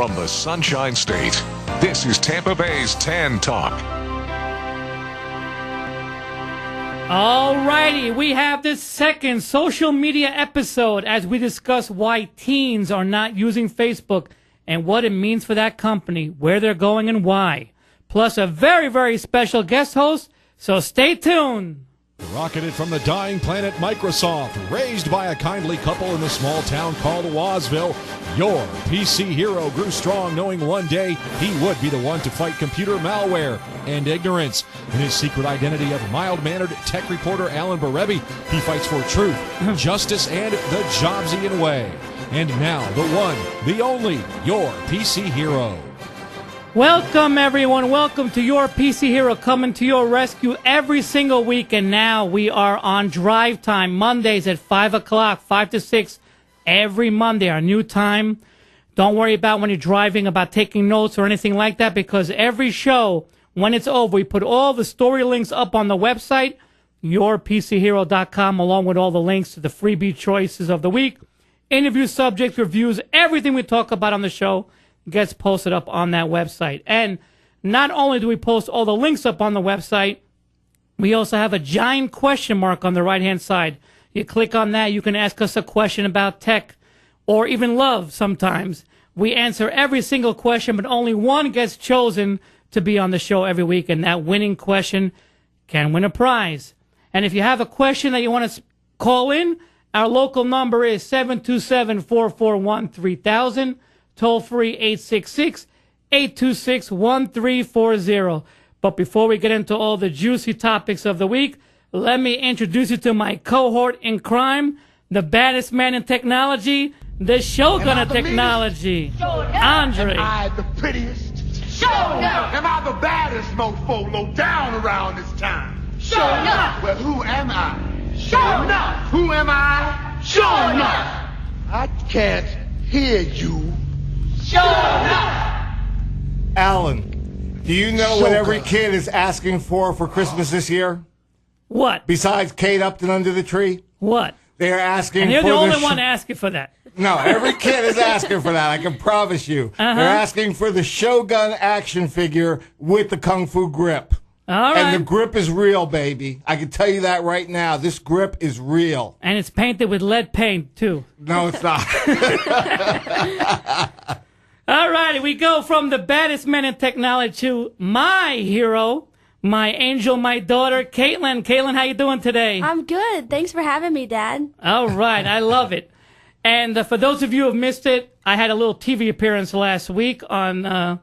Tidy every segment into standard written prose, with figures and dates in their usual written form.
from the Sunshine State, this is Tampa Bay's Tan Talk. Alrighty, we have this second social media episode as we discuss why teens are not using Facebook and what it means for that company, where they're going and why. Plus a very, very special guest host, so stay tuned. Rocketed from the dying planet Microsoft, raised by a kindly couple in the small town called Wazville, your PC hero grew strong knowing one day he would be the one to fight computer malware and ignorance. In his secret identity of mild-mannered tech reporter Alan Barebi, he fights for truth, justice, and the Jobsian way. And now, the one, the only, your PC hero. Welcome, everyone. Welcome to your PC Hero, coming to your rescue every single week. And now we are on drive time, Mondays at 5 o'clock, 5 to 6, every Monday, our new time. Don't worry about when you're driving, about taking notes or anything like that, because every show, when it's over, we put all the story links up on the website, yourpchero.com, along with all the links to the freebie choices of the week, interview subjects, reviews, everything we talk about on the show gets posted up on that website. And not only do we post all the links up on the website, we also have a giant question mark on the right-hand side. You click on that, you can ask us a question about tech or even love sometimes. We answer every single question, but only one gets chosen to be on the show every week, and that winning question can win a prize. And if you have a question that you want to call in, our local number is 727-441-3000. Toll-free 866-826-1340. But before we get into all the juicy topics of the week, let me introduce you to my cohort in crime, the baddest man in technology, the Shogun of technology, Andre. Am I the prettiest? Shogun! Am I the baddest mofo low down around this town? Shogun! Well, who am I? Shogun! Who am I? Shogun! I can't hear you. Alan, do you know what every kid is asking for Christmas this year? What? Besides Kate Upton under the tree? What? They're asking And you're for the only one asking for that. No, every kid is asking for that, I can promise you. They're asking for the Shogun action figure with the Kung Fu grip. All right. And the grip is real, baby. I can tell you that right now. This grip is real. And it's painted with lead paint, too. No, it's not. All righty, we go from the baddest man in technology to my hero, my angel, my daughter, Caitlin. Caitlin, how you doing today? I'm good. Thanks for having me, Dad. All right, I love it. And for those of you who have missed it, I had a little TV appearance last week on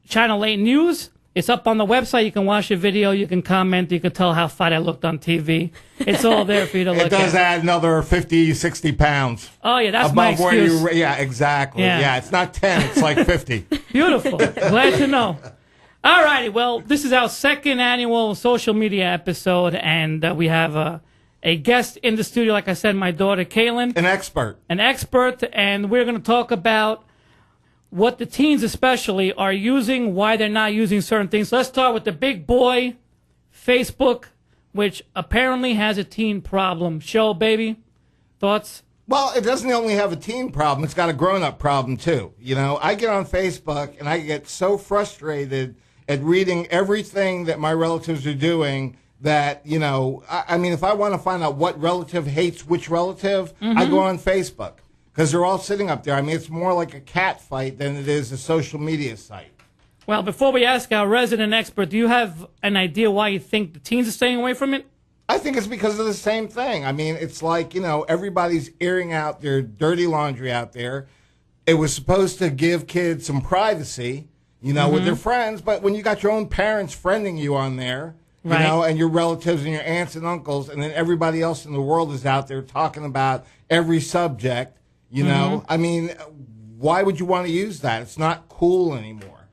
Channel 8 News. It's up on the website. You can watch the video. You can comment. You can tell how fat I looked on TV. It's all there for you to look at. It does add another 50, 60 pounds. Oh, yeah, that's above my excuse. where yeah, exactly. Yeah. Yeah, it's not 10, it's like 50. Beautiful. Glad to know. All righty. Well, this is our second annual social media episode, and we have a guest in the studio, like I said, my daughter, Kaylin. An expert, and we're going to talk about what the teens especially are using, why they're not using certain things. So let's start with the big boy, Facebook, which apparently has a teen problem. Show, baby, thoughts? Well, it doesn't only have a teen problem, it's got a grown-up problem, too. You know, I get on Facebook, and I get so frustrated at reading everything that my relatives are doing that, you know, I mean, if I want to find out what relative hates which relative, I go on Facebook. Because they're all sitting up there. I mean, it's more like a cat fight than it is a social media site. Well, before we ask our resident expert, do you have an idea why you think the teens are staying away from it? I think it's because of the same thing. I mean, it's like, you know, everybody's airing out their dirty laundry out there. It was supposed to give kids some privacy, you know, with their friends. But when you got your own parents friending you on there, you know, and your relatives and your aunts and uncles, and then everybody else in the world is out there talking about every subject, you know, I mean, why would you want to use that? It's not cool anymore.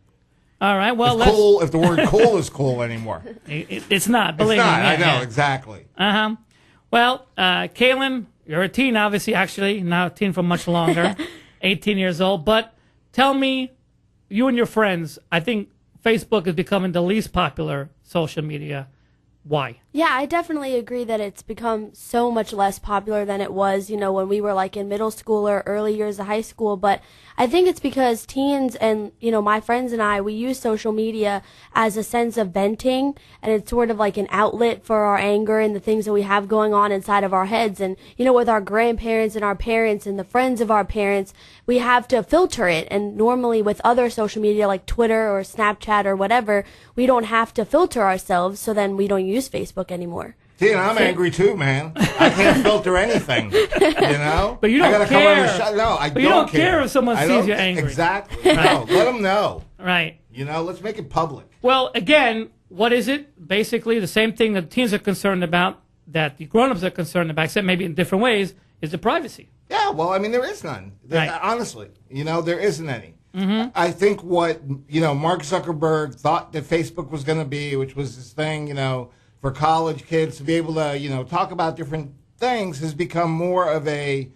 All right, well, cool if the word cool is cool anymore. It's not, believe me. I know, exactly. Well, Kaylin, you're a teen, obviously, actually, not a teen for much longer, 18 years old. But tell me, you and your friends, I think Facebook is becoming the least popular social media Why? Yeah, I definitely agree that it's become so much less popular than it was, when we were like in middle school or early years of high school. But I think it's because teens and, my friends and I, we use social media as a sense of venting, and it's sort of like an outlet for our anger and the things that we have going on inside of our heads. And, with our grandparents and our parents and the friends of our parents, we have to filter it. And normally with other social media like Twitter or Snapchat or whatever, we don't have to filter ourselves, so then we don't use Facebook anymore. See, and I'm angry too, man. I can't filter anything, But you I don't gotta care. Come on the no, I But you don't care if someone I sees don't- you angry. Exactly. No, let them know. Right. Let's make it public. Well, again, what is it? Basically, the same thing that teens are concerned about, that the grown-ups are concerned about, except maybe in different ways, is the privacy. Yeah, well, I mean, there is none. Right. Honestly, there isn't any. I think what, Mark Zuckerberg thought that Facebook was going to be, which was this thing, for college kids to be able to, talk about different things, has become more of a,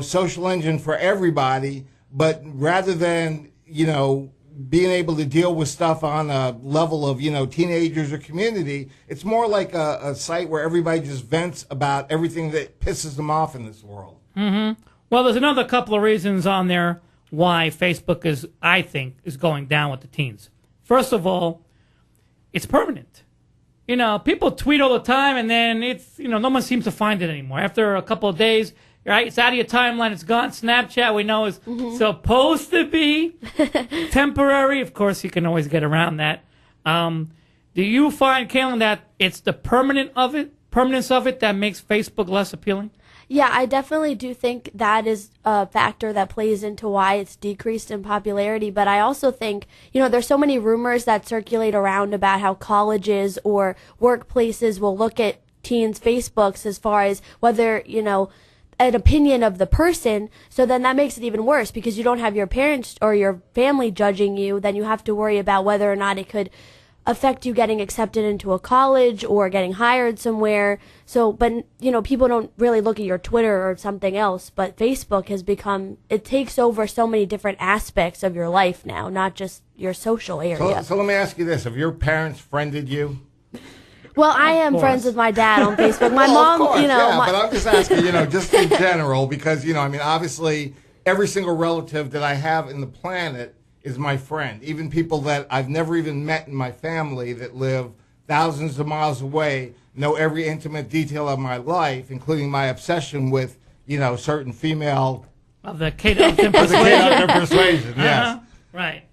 social engine for everybody. But rather than, being able to deal with stuff on a level of, teenagers or community, it's more like a site where everybody just vents about everything that pisses them off in this world. Well, there's another couple of reasons on there why Facebook I think, is going down with the teens. First of all, it's permanent. People tweet all the time, and then it's, no one seems to find it anymore. After a couple of days, right, it's out of your timeline, it's gone. Snapchat, we know, is supposed to be temporary. Of course, you can always get around that. Do you find, Kaylin, that it's the permanence of it that makes Facebook less appealing? Yeah, I definitely do think that is a factor that plays into why it's decreased in popularity. But I also think, there's so many rumors that circulate around about how colleges or workplaces will look at teens' Facebooks as far as whether, an opinion of the person. So then that makes it even worse because you don't have your parents or your family judging you. Then you have to worry about whether or not it could affect you getting accepted into a college or getting hired somewhere. So, but, people don't really look at your Twitter or something else, but Facebook has it takes over so many different aspects of your life now, not just your social area. So let me ask you this. Have your parents friended you? Well, I am friends with my dad on Facebook. My mom, of course, but I'm just asking, you just in general, because, obviously every single relative that I have in the planet is my friend. Even people that I've never even met in my family that live thousands of miles away know every intimate detail of my life, including my obsession with, certain female Of the Kate Upton persuasion. Persuasion, yes. Right.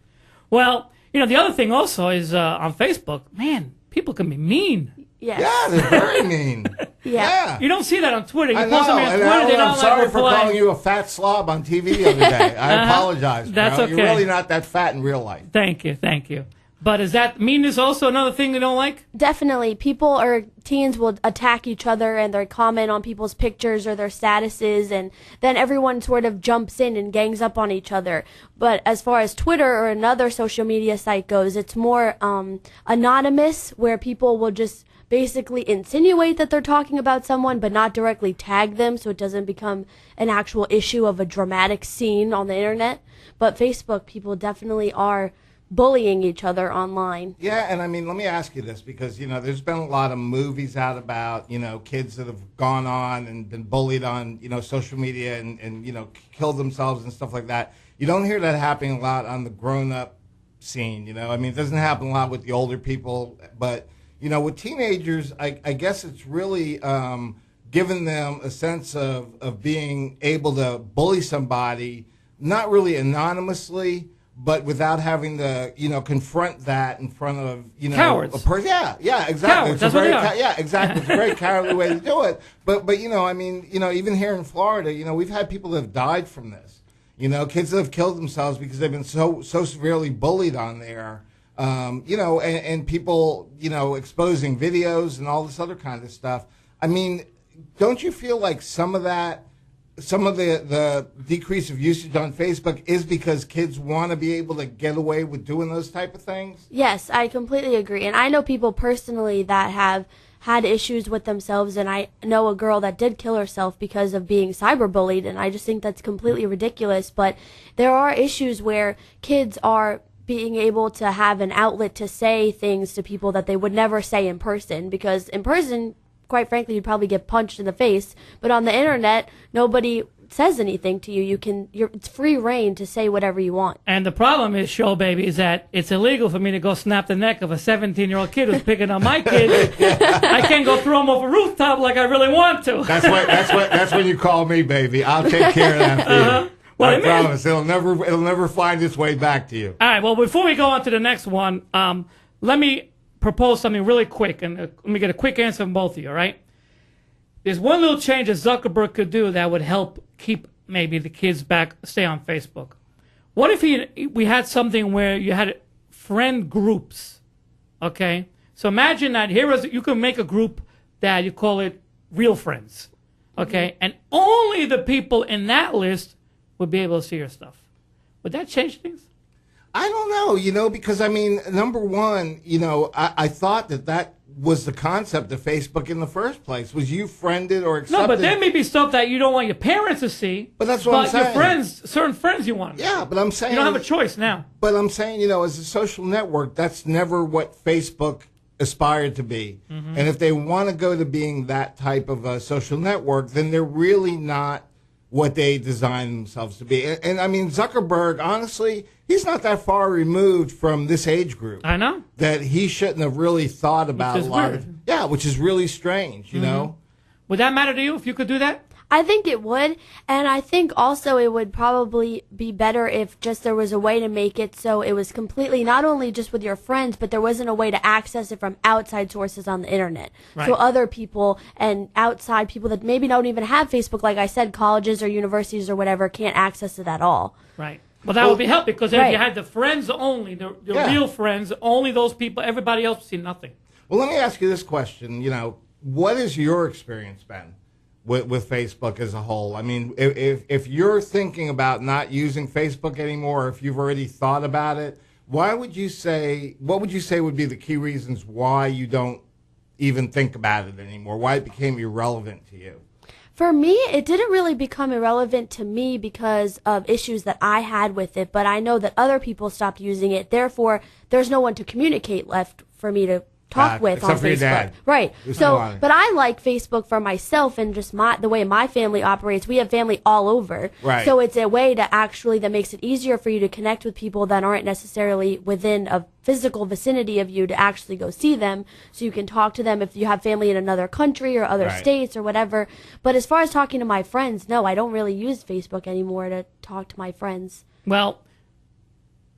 Well, the other thing also is on Facebook, man, people can be mean. Yes. Yeah, they're very mean. Yeah. You don't see that on Twitter. You I post know, something on and Twitter, they I'm don't sorry like for reply. calling you a fat slob on TV the other day. I apologize. That's bro. okay. You're really not that fat in real life. Thank you. But is that meanness also another thing they don't like? Definitely. People or teens will attack each other and they comment on people's pictures or their statuses, and then everyone sort of jumps in and gangs up on each other. But as far as Twitter or another social media site goes, it's more anonymous, where people will just basically insinuate that they're talking about someone but not directly tag them, so it doesn't become an actual issue of a dramatic scene on the internet. But Facebook, people definitely are bullying each other online. Yeah, and I mean, let me ask you this, because, there's been a lot of movies out about, kids that have gone on and been bullied on, social media and killed themselves and stuff like that. You don't hear that happening a lot on the grown-up scene, I mean, it doesn't happen a lot with the older people, but, with teenagers, I guess it's really given them a sense of being able to bully somebody, not really anonymously, but without having to, confront that in front of, cowards. a person. Yeah, exactly. Cowards, that's what they are. Yeah, exactly. It's a very cowardly way to do it. But I mean, even here in Florida, we've had people that have died from this. Kids that have killed themselves because they've been so severely bullied on there. And people, exposing videos and all this other kind of stuff. I mean, don't you feel like some of the decrease of usage on Facebook is because kids want to be able to get away with doing those type of things? Yes, I completely agree. And I know people personally that have had issues with themselves, and I know a girl that did kill herself because of being cyberbullied, and I just think that's completely ridiculous. But there are issues where kids are being able to have an outlet to say things to people that they would never say in person, because in person, quite frankly, you'd probably get punched in the face. But on the internet, nobody says anything to you. It's free reign to say whatever you want. And the problem is, Show Baby, is that it's illegal for me to go snap the neck of a 17-year-old kid who's picking on my kid. I can't go throw him off a rooftop like I really want to. That's when you call me, baby. I'll take care of that for you. Well, I promise. It'll never find its way back to you. All right. Well, before we go on to the next one, let me propose something really quick, and let me get a quick answer from both of you. All right. There's one little change that Zuckerberg could do that would help keep maybe the kids stay on Facebook. What if we had something where you had friend groups? Okay. So imagine that you can make a group that you call it Real Friends. Okay. And only the people in that list would be able to see your stuff. Would that change things? I don't know, because, I mean, number one, I thought that was the concept of Facebook in the first place, was you friended or accepted. No, but there may be stuff that you don't want your parents to see. But that's what I'm saying. Your friends, certain friends you want. Yeah, but I'm saying. You don't have a choice now. But I'm saying, as a social network, that's never what Facebook aspired to be. Mm-hmm. And if they want to go to being that type of a social network, then they're really not what they designed themselves to be. And I mean, Zuckerberg, honestly, he's not that far removed from this age group. I know. That he shouldn't have really thought about a lot of. Yeah, which is really strange, you know? Would that matter to you if you could do that? I think it would, and I think also it would probably be better if just there was a way to make it so it was completely not only just with your friends, but there wasn't a way to access it from outside sources on the internet. Right. So other people and outside people that maybe don't even have Facebook, like I said, colleges or universities or whatever, can't access it at all. Right. Well, that would be helpful, because if you had the friends only, the real friends, only those people, everybody else would see nothing. Well, let me ask you this question. What has your experience been with Facebook as a whole? I mean, if you're thinking about not using Facebook anymore, or if you've already thought about it, what would you say would be the key reasons why you don't even think about it anymore? Why it became irrelevant to you? For me, it didn't really become irrelevant to me because of issues that I had with it, but I know that other people stopped using it. Therefore, there's no one to communicate left for me to talk with on except for your Facebook. dad. Right. There's So, no but I like Facebook for myself and just the way my family operates. We have family all over. Right. So it's a way that makes it easier for you to connect with people that aren't necessarily within a physical vicinity of you to actually go see them. So you can talk to them if you have family in another country or other states or whatever. But as far as talking to my friends, no, I don't really use Facebook anymore to talk to my friends. Well,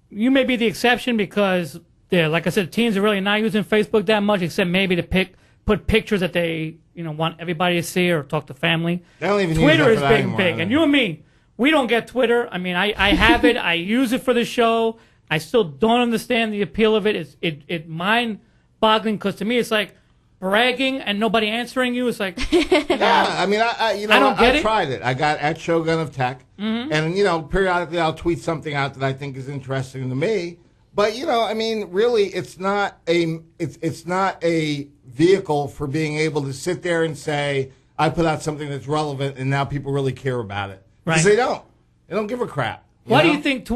you may be the exception because, like I said, teens are really not using Facebook that much, except maybe to put pictures that they want everybody to see or talk to family. They don't even Twitter use is that big, anymore, big, and you and me, we don't get Twitter. I mean, I have it. I use it for the show. I still don't understand the appeal of it. It's mind-boggling, because to me it's like bragging and nobody answering you. It's like, yeah. I mean, I tried it. I got at Shogun of Tech, and periodically I'll tweet something out that I think is interesting to me. But I mean, really, it's not a vehicle for being able to sit there and say, I put out something that's relevant, and now people really care about it. Because they don't. They don't give a crap. Why do you think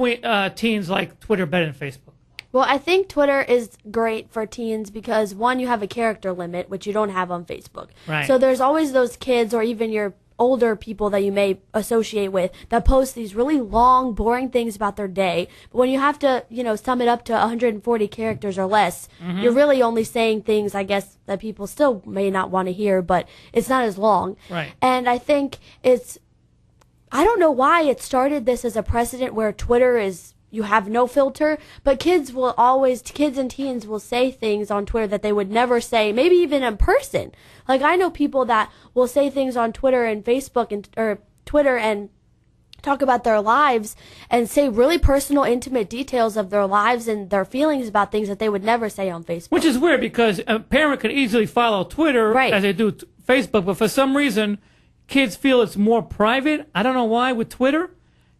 teens like Twitter better than Facebook? Well, I think Twitter is great for teens because, one, you have a character limit, which you don't have on Facebook. Right. So there's always those kids or even your older people that you may associate with that post these really long, boring things about their day. But when you have to, sum it up to 140 characters or less, you're really only saying things, I guess, that people still may not want to hear, but it's not as long. Right. And I think I don't know why it started this as a precedent where Twitter is, you have no filter, but kids and teens will say things on Twitter that they would never say, maybe even in person. Like, I know people that will say things on Twitter and Facebook or Twitter and talk about their lives and say really personal, intimate details of their lives and their feelings about things that they would never say on Facebook. Which is weird, because a parent could easily follow Twitter as they do Facebook, but for some reason, kids feel it's more private. I don't know why with Twitter.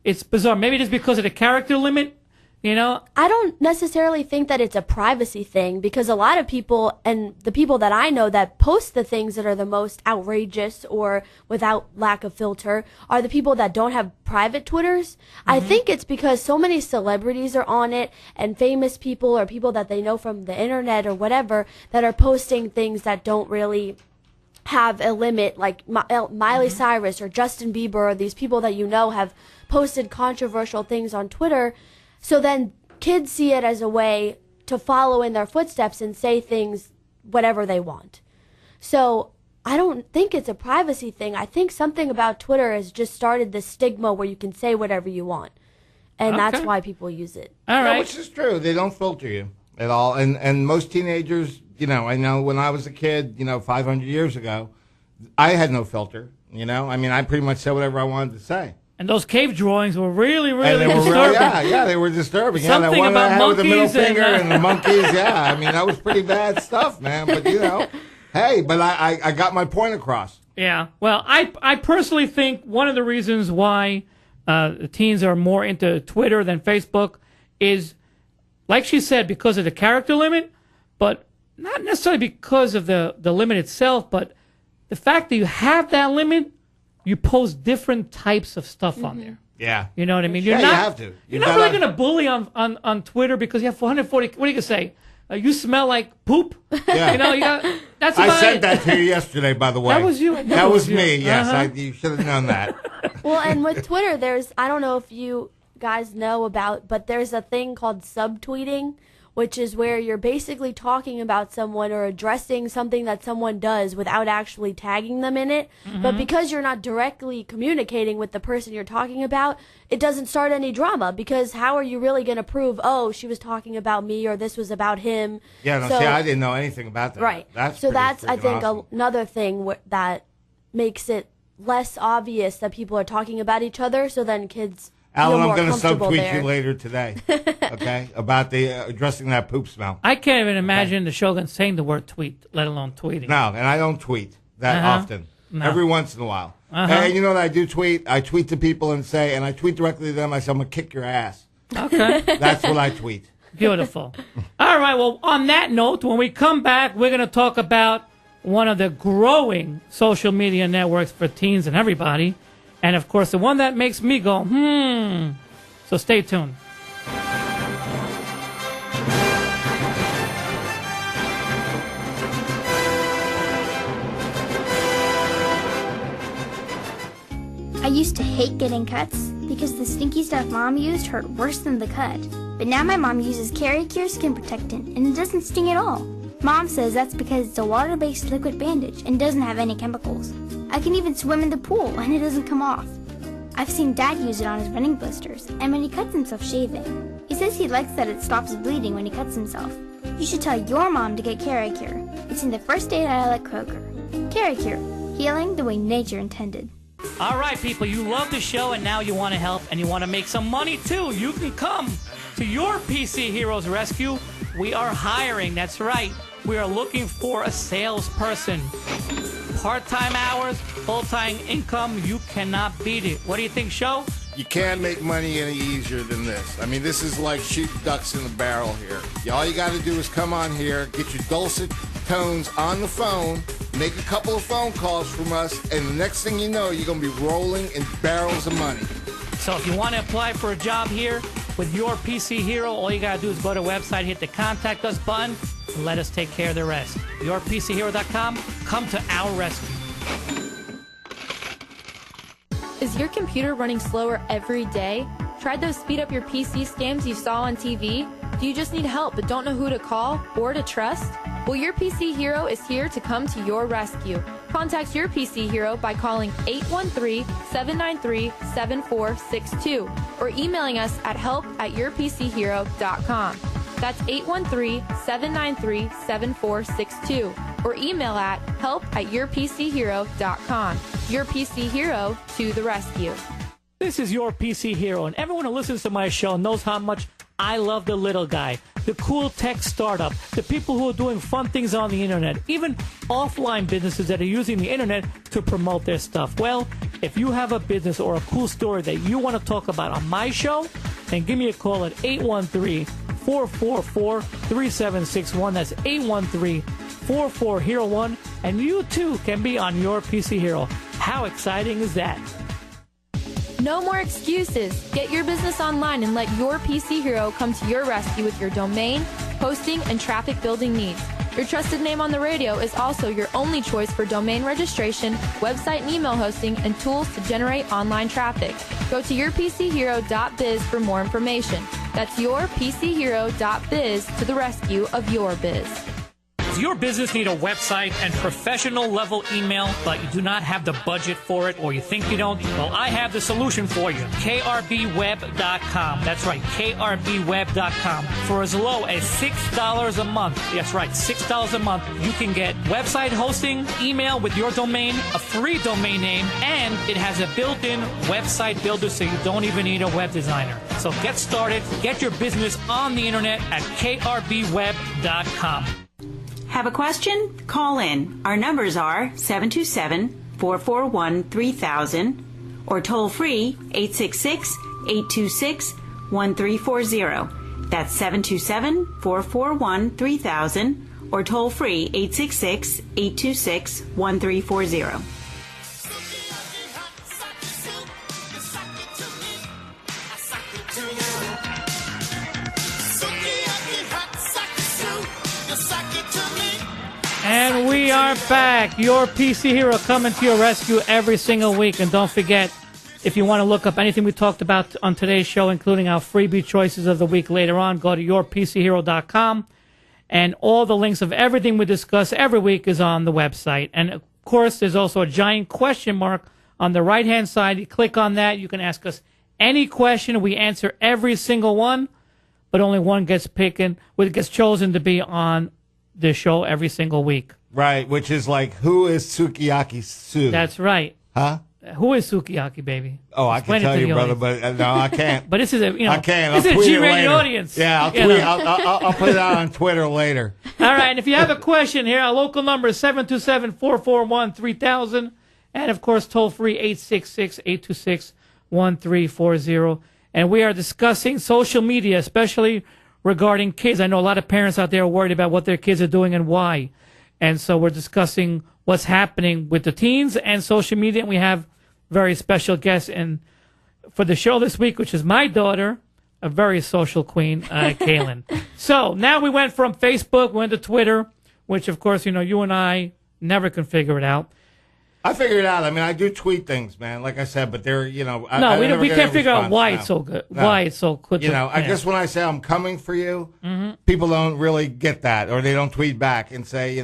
It's bizarre. Maybe just because of the character limit. You know? I don't necessarily think that it's a privacy thing, because a lot of people, and the people that I know that post the things that are the most outrageous or without lack of filter, are the people that don't have private Twitters. I think it's because so many celebrities are on it, and famous people or people that they know from the internet or whatever, that are posting things that don't really have a limit, like Miley Cyrus or Justin Bieber, or these people that you know have posted controversial things on Twitter. So then kids see it as a way to follow in their footsteps and say things whatever they want. So I don't think it's a privacy thing. I think something about Twitter has just started this stigma where you can say whatever you want. And that's why people use it. All right. No, which is true. They don't filter you at all. And most teenagers, you know, I know when I was a kid, you know, 500 years ago, I had no filter, you know. I mean, I pretty much said whatever I wanted to say. And those cave drawings were really, really And they were disturbing. yeah, they were disturbing. Something that one about I had with the middle monkeys and, finger and the monkeys. Yeah, I mean, that was pretty bad stuff, man. But, you know, hey, but I got my point across. Yeah. Well, I personally think one of the reasons why teens are more into Twitter than Facebook is, like she said, because of the character limit, but not necessarily because of the limit itself, but the fact that you have that limit, you post different types of stuff on there. Yeah. You know what I mean? Yeah, you have to. You're not really going to bully on Twitter because you have 440. What are you going to say? You smell like poop? Yeah. You know, that's about I sent it. that to you yesterday, by the way. That was you? I know That it was was you. me, yes. Uh-huh. You should have known that. Well, and with Twitter, I don't know if you guys know about, but there's a thing called subtweeting, which is where you're basically talking about someone or addressing something that someone does without actually tagging them in it. But because you're not directly communicating with the person you're talking about, it doesn't start any drama, because how are you really going to prove, oh, she was talking about me or this was about him? Yeah, no, So- see, I didn't know anything about that. Right. That's so pretty that's, I freaking think, awesome. another thing that makes it less obvious that people are talking about each other, so then kids Alan, feel I'm more going to comfortable subtweet there. you later today, okay, about the addressing that poop smell. I can't even imagine the Shogun saying the word tweet, let alone tweeting. No, and I don't tweet that often. No. Every once in a while. And you know what I do tweet? I tweet to people and say, and I tweet directly to them, I say, I'm going to kick your ass. Okay. That's what I tweet. Beautiful. All right. Well, on that note, when we come back, we're going to talk about one of the growing social media networks for teens and everybody. And, of course, the one that makes me go, So stay tuned. I used to hate getting cuts because the stinky stuff Mom used hurt worse than the cut. But now my mom uses Caricure Skin Protectant and it doesn't sting at all. Mom says that's because it's a water-based liquid bandage and doesn't have any chemicals. I can even swim in the pool and it doesn't come off. I've seen Dad use it on his running blisters and when he cuts himself shaving. He says he likes that it stops bleeding when he cuts himself. You should tell your mom to get Caricure. It's in the first aid aisle at Kroger. Caricure, healing the way nature intended. All right, people, you love the show and now you want to help and you want to make some money too. You can come to your PC Heroes Rescue. We are hiring, that's right. We are looking for a salesperson. Part-time hours, full-time income, you cannot beat it. What do you think, Show? You can't make money any easier than this. I mean, this is like shooting ducks in a barrel here. All you got to do is come on here, get your dulcet tones on the phone, make a couple of phone calls from us, and the next thing you know, you're going to be rolling in barrels of money. So if you want to apply for a job here with your PC Hero, all you got to do is go to the website, hit the Contact Us button, and let us take care of the rest. YourPCHero.com, come to our rescue. Is your computer running slower every day? Tried those speed up your PC scams you saw on TV? Do you just need help but don't know who to call or to trust? Well, your PC Hero is here to come to your rescue. Contact your PC Hero by calling 813-793-7462 or emailing us at help@yourpchero.com. That's 813-793-7462 or email at help@yourpchero.com. Your PC Hero to the rescue. This is your PC Hero, and everyone who listens to my show knows how much I love the little guy, the cool tech startup, the people who are doing fun things on the internet, even offline businesses that are using the internet to promote their stuff. Well, if you have a business or a cool story that you want to talk about on my show, then give me a call at 813-444-3761. That's 813-44-HERO1. And you, too, can be on Your PC Hero. How exciting is that? No more excuses. Get your business online and let your PC Hero come to your rescue with your domain, hosting, and traffic building needs. Your trusted name on the radio is also your only choice for domain registration, website and email hosting, and tools to generate online traffic. Go to yourpchero.biz for more information. That's yourpchero.biz to the rescue of your biz. Does your business need a website and professional level email, but you do not have the budget for it, or you think you don't? Well, I have the solution for you. KRBweb.com. That's right, KRBweb.com. For as low as $6 a month, that's right, $6 a month, you can get website hosting, email with your domain, a free domain name, and it has a built-in website builder, so you don't even need a web designer. So get started, get your business on the internet at KRBweb.com. Have a question? Call in. Our numbers are 727-441-3000 or toll free 866-826-1340. That's 727-441-3000 or toll free 866-826-1340. And we are back. Your PC Hero coming to your rescue every single week. And don't forget, if you want to look up anything we talked about on today's show, including our freebie choices of the week later on, go to yourpchero.com. And all the links of everything we discuss every week is on the website. And, of course, there's also a giant question mark on the right-hand side. You click on that. You can ask us any question. We answer every single one, but only one gets chosen to be on the show every single week. Right, which is like, who is Sukiyaki Sue? That's right. Huh? Who is Sukiyaki, baby? Oh, I can tell you, brother, but no, I can't. But this is I can't. This is a G-rated audience. Yeah, I'll tweet. I'll put it out on Twitter later. All right, and if you have a question here, our local number is 727-441-3000, and of course, toll free 866-826-1340. And we are discussing social media, especially regarding kids. I know a lot of parents out there are worried about what their kids are doing and why. And so we're discussing what's happening with the teens and social media. And we have very special guests in for the show this week, which is my daughter, a very social queen, Kaylin. So now we went from Facebook, we went to Twitter, which, of course, you and I never can figure it out. I figured it out. I mean, I do tweet things, man, like I said, but they're, we can't figure out why it's so good. No. Why it's so good. I guess when I say I'm coming for you, people don't really get that, or they don't tweet back and say,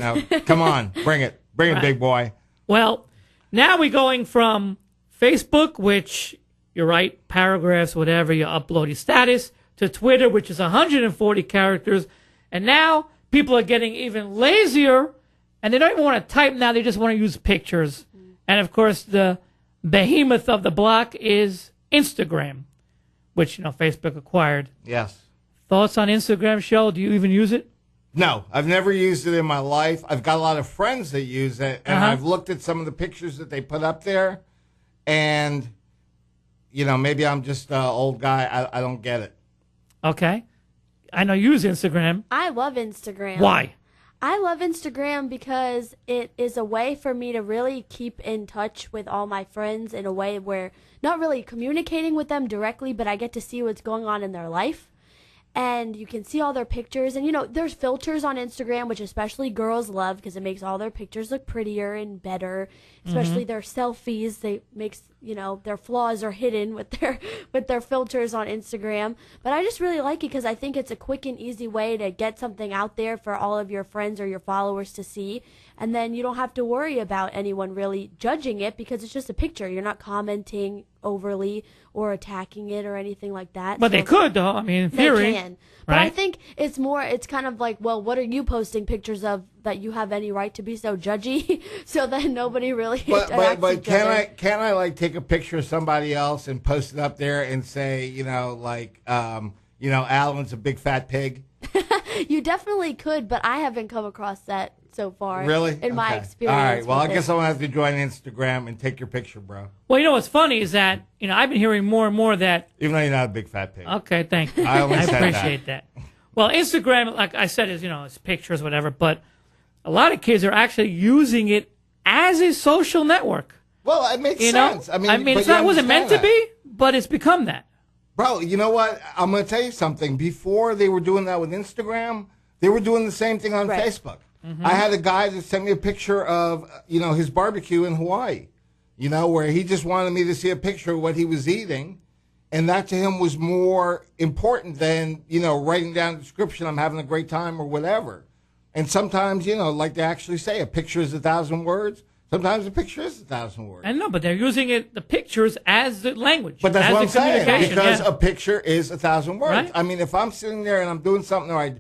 come on, bring it, big boy. Well, now we're going from Facebook, which, you're right, paragraphs, whatever, you upload your status, to Twitter, which is 140 characters, and now people are getting even lazier, and they don't even want to type now, they just want to use pictures. And, of course, the behemoth of the block is Instagram, which, Facebook acquired. Yes. Thoughts on Instagram, Show? Do you even use it? No, I've never used it in my life. I've got a lot of friends that use it, and I've looked at some of the pictures that they put up there, and, maybe I'm just an old guy. I don't get it. Okay. I know you use Instagram. I love Instagram. Why? I love Instagram because it is a way for me to really keep in touch with all my friends in a way where not really communicating with them directly, but I get to see what's going on in their life. And you can see all their pictures. And, there's filters on Instagram, which especially girls love because it makes all their pictures look prettier and better, especially their selfies. They makes, their flaws are hidden with their filters on Instagram. But I just really like it because I think it's a quick and easy way to get something out there for all of your friends or your followers to see. And then you don't have to worry about anyone really judging it because it's just a picture. You're not commenting overly or attacking it or anything like that. But they could, though. I mean, in theory. They can. But I think it's kind of like, well, what are you posting pictures of that you have any right to be so judgy? So then nobody really But can I like take a picture of somebody else and post it up there and say, Alan's a big fat pig? You definitely could, but I haven't come across that so far. Really? In my Okay. experience. All right. Well, I with guess it. I'm going to have to join Instagram and take your picture, bro. Well, you know what's funny is that, I've been hearing more and more that. Even though you're not a big fat pig. Okay, thank you. I only said appreciate that. Well, Instagram, like I said, is, it's pictures, whatever, but a lot of kids are actually using it as a social network. Well, it makes sense. I mean, it wasn't meant to be, but it's become that. Bro, you know what? I'm going to tell you something. Before they were doing that with Instagram, they were doing the same thing on Facebook. Mm-hmm. I had a guy that sent me a picture of, his barbecue in Hawaii, where he just wanted me to see a picture of what he was eating. And that to him was more important than, writing down a description, I'm having a great time or whatever. And sometimes, like they actually say, a picture is 1,000 words. Sometimes a picture is 1,000 words. I know, but they're using the pictures as the language. But that's as what the I'm saying, communication, because yeah. a picture is 1,000 words. Right. I mean, if I'm sitting there and I'm doing something, or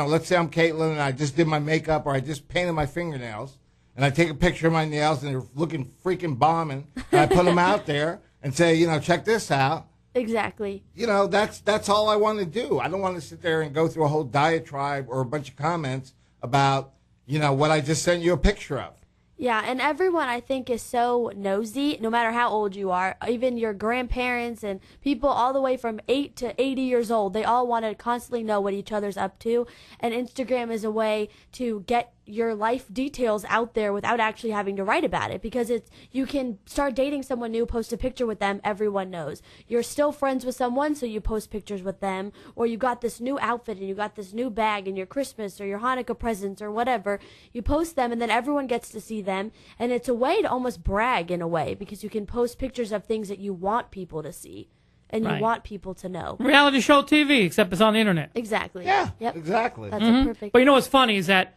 let's say I'm Caitlin and I just did my makeup, or I just painted my fingernails, and I take a picture of my nails and they're looking freaking bombing, and I put them out there and say, check this out. Exactly. That's all I want to do. I don't want to sit there and go through a whole diatribe or a bunch of comments about, what I just sent you a picture of. Yeah, and everyone, I think, is so nosy, no matter how old you are. Even your grandparents and people all the way from 8 to 80 years old, they all want to constantly know what each other's up to. And Instagram is a way to get your life details out there without actually having to write about it, because you can start dating someone new, post a picture with them, everyone knows. You're still friends with someone, so you post pictures with them, or you got this new outfit and you got this new bag and your Christmas or your Hanukkah presents or whatever. You post them and then everyone gets to see them, and it's a way to almost brag in a way, because you can post pictures of things that you want people to see and Right. you want people to know. Reality show TV, except it's on the internet. Exactly. Yeah, Yep. exactly. That's a perfect. But what's funny is that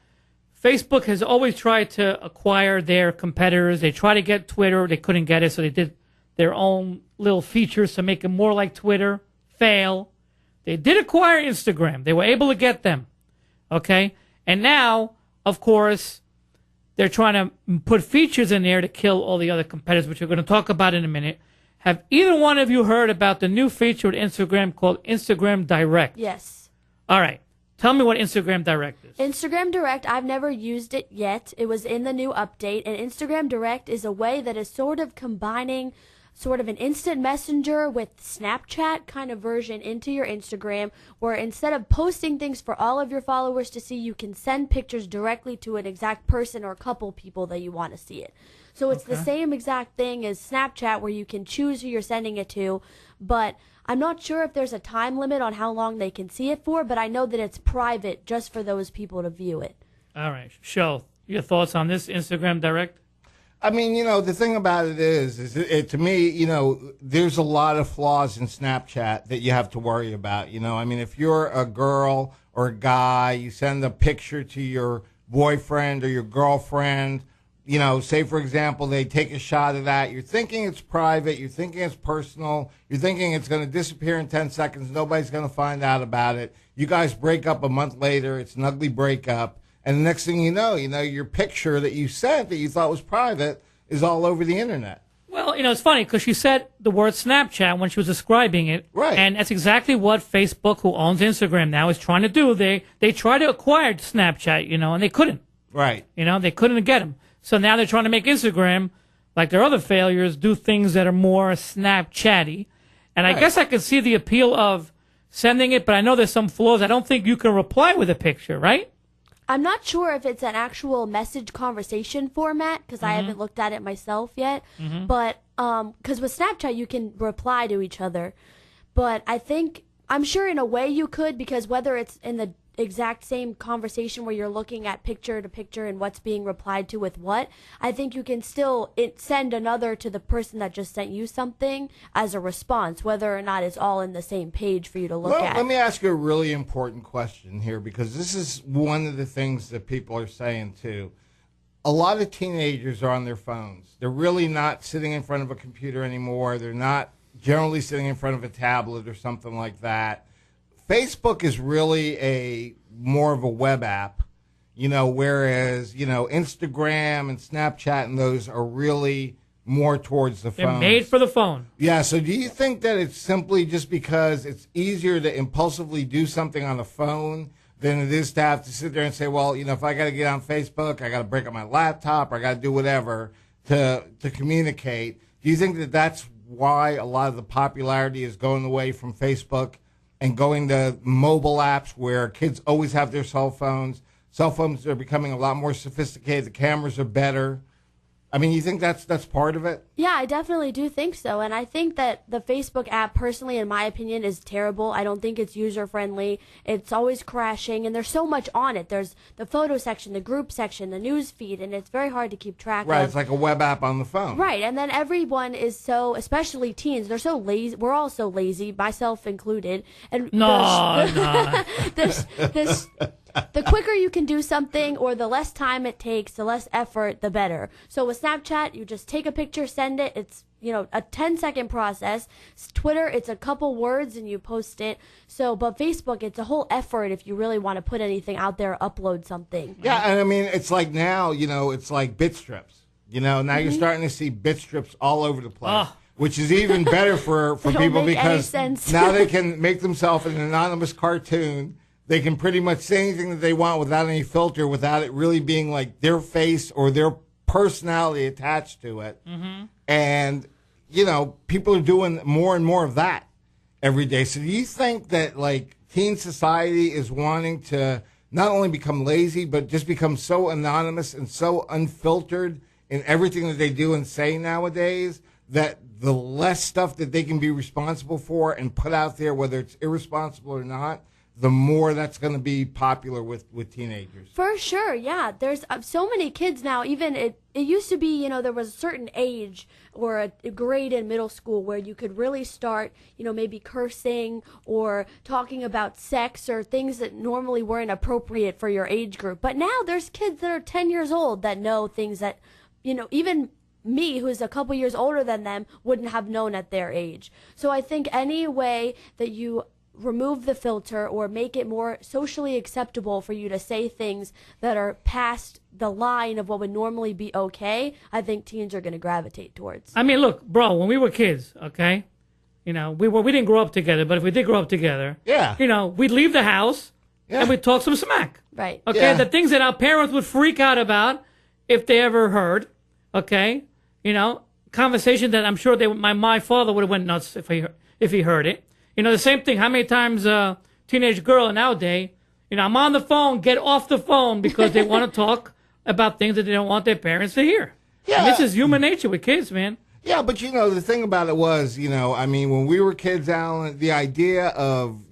Facebook has always tried to acquire their competitors. They tried to get Twitter. They couldn't get it, so they did their own little features to make it more like Twitter. Fail. They did acquire Instagram. They were able to get them. Okay? And now, of course, they're trying to put features in there to kill all the other competitors, which we're going to talk about in a minute. Have either one of you heard about the new feature with Instagram called Instagram Direct? Yes. All right. Tell me what Instagram Direct is. Instagram Direct, I've never used it yet. It was in the new update, and Instagram Direct is a way that is sort of combining sort of an instant messenger with Snapchat kind of version into your Instagram, where instead of posting things for all of your followers to see, you can send pictures directly to an exact person or couple people that you want to see it. So it's the same exact thing as Snapchat, where you can choose who you're sending it to, but I'm not sure if there's a time limit on how long they can see it for, but I know that it's private just for those people to view it. All right. Shel, your thoughts on this Instagram Direct? I mean, the thing about it is to me, there's a lot of flaws in Snapchat that you have to worry about. I mean, if you're a girl or a guy, you send a picture to your boyfriend or your girlfriend, say, for example, they take a shot of that. You're thinking it's private. You're thinking it's personal. You're thinking it's going to disappear in 10 seconds. Nobody's going to find out about it. You guys break up a month later. It's an ugly breakup. And the next thing you know, your picture that you sent that you thought was private is all over the internet. Well, it's funny because she said the word Snapchat when she was describing it. Right. And that's exactly what Facebook, who owns Instagram now, is trying to do. They tried to acquire Snapchat, and they couldn't. Right. They couldn't get them. So now they're trying to make Instagram, like their other failures, do things that are more Snapchatty. And I guess I could see the appeal of sending it, but I know there's some flaws. I don't think you can reply with a picture, right? I'm not sure if it's an actual message conversation format, because I haven't looked at it myself yet. But because with Snapchat, you can reply to each other. But I'm sure in a way you could, because whether it's in the exact same conversation where you're looking at picture to picture and what's being replied to with what, I think you can still send another to the person that just sent you something as a response, whether or not it's all in the same page for you to look at. Let me ask you a really important question here, because this is one of the things that people are saying too. A lot of teenagers are on their phones. They're really not sitting in front of a computer anymore. They're not generally sitting in front of a tablet or something like that. Facebook is really more of a web app, whereas, Instagram and Snapchat and those are really more towards the phone. They're made for the phone. Yeah, so do you think that it's simply just because it's easier to impulsively do something on a phone than it is to have to sit there and say, well, if I got to get on Facebook, I got to break up my laptop, or I got to do whatever to communicate. Do you think that that's why a lot of the popularity is going away from Facebook and going to mobile apps where kids always have their cell phones? Cell phones are becoming a lot more sophisticated. The cameras are better. I mean, you think that's part of it? Yeah, I definitely do think so. And I think that the Facebook app, personally, in my opinion, is terrible. I don't think it's user-friendly. It's always crashing, and there's so much on it. There's the photo section, the group section, the news feed, and it's very hard to keep track of. Right, it's like a web app on the phone. Right, and then everyone is so, especially teens, they're so lazy. We're all so lazy, myself included. And the quicker you can do something, or the less time it takes, the less effort, the better. So with Snapchat, you just take a picture, send it. It's, a 10-second process. Twitter, it's a couple words and you post it. So, but Facebook, it's a whole effort if you really want to put anything out there, upload something. Yeah, and I mean, it's like now, it's like bit strips. Now you're starting to see bit strips all over the place. Which is even better for people because now they can make themselves an anonymous cartoon. They can pretty much say anything that they want without any filter, without it really being like their face or their personality attached to it. Mm-hmm. And, people are doing more and more of that every day. So do you think that, like, teen society is wanting to not only become lazy, but just become so anonymous and so unfiltered in everything that they do and say nowadays that the less stuff that they can be responsible for and put out there, whether it's irresponsible or not, the more that's going to be popular with teenagers? For sure, yeah. There's so many kids now. Even it used to be, there was a certain age or a grade in middle school where you could really start, maybe cursing or talking about sex or things that normally weren't appropriate for your age group. But now there's kids that are 10 years old that know things that, even me, who's a couple years older than them, wouldn't have known at their age. So I think any way that you remove the filter or make it more socially acceptable for you to say things that are past the line of what would normally be okay, I think teens are going to gravitate towards. I mean, look, bro, when we were kids, okay, we didn't grow up together, but if we did grow up together, we'd leave the house and we'd talk some smack. Right. Okay, the things that our parents would freak out about if they ever heard, okay, conversation that I'm sure my father would have went nuts if he heard it. The same thing. How many times a teenage girl nowadays, I'm on the phone, get off the phone because they want to talk about things that they don't want their parents to hear. Yeah. And this is human nature with kids, man. Yeah, but the thing about it was, when we were kids, Alan, the idea of,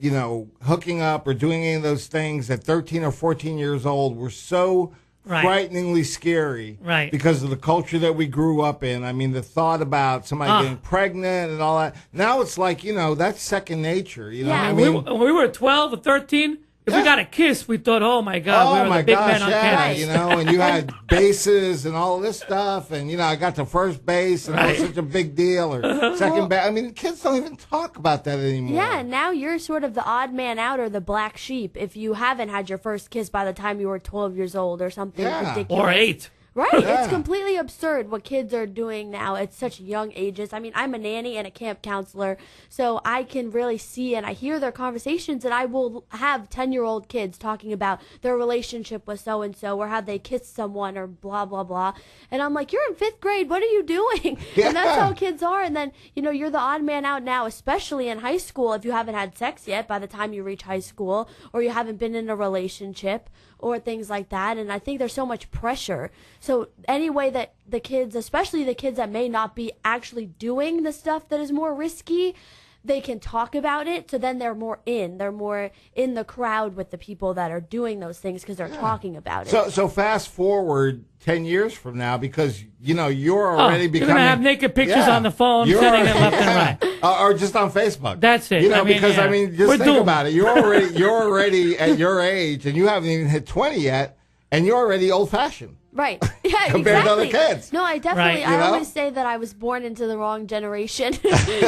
hooking up or doing any of those things at 13 or 14 years old were so frighteningly scary, because of the culture that we grew up in. I mean, the thought about somebody getting pregnant and all that. Now it's like, that's second nature. When we were 12 or 13, if we got a kiss, we thought, oh my God, we were the big man on campus. And you had bases and all this stuff, and I got to first base, and that was such a big deal, or second base. I mean, kids don't even talk about that anymore. Yeah, now you're sort of the odd man out or the black sheep if you haven't had your first kiss by the time you were 12 years old or something ridiculous. Or 8. Right. Yeah. It's completely absurd what kids are doing now at such young ages. I mean, I'm a nanny and a camp counselor, so I can really see and I hear their conversations, and I will have 10-year-old kids talking about their relationship with so-and-so or how they kissed someone or blah, blah, blah. And I'm like, you're in 5th grade. What are you doing? Yeah. And that's how kids are. And then, you're the odd man out now, especially in high school if you haven't had sex yet by the time you reach high school, or you haven't been in a relationship or things like that. And I think there's so much pressure. So any way that the kids, especially the kids that may not be actually doing the stuff that is more risky, they can talk about it. So then they're more in the crowd with the people that are doing those things because they're talking about it. So fast forward 10 years from now, because you're already becoming. You're gonna have naked pictures on the phone, sending it left and right, or just on Facebook. That's it. Just think about it. You're already at your age, and you haven't even hit 20 yet, and you're already old-fashioned. Right. Yeah, compared to other kids. No, I definitely, I always say that I was born into the wrong generation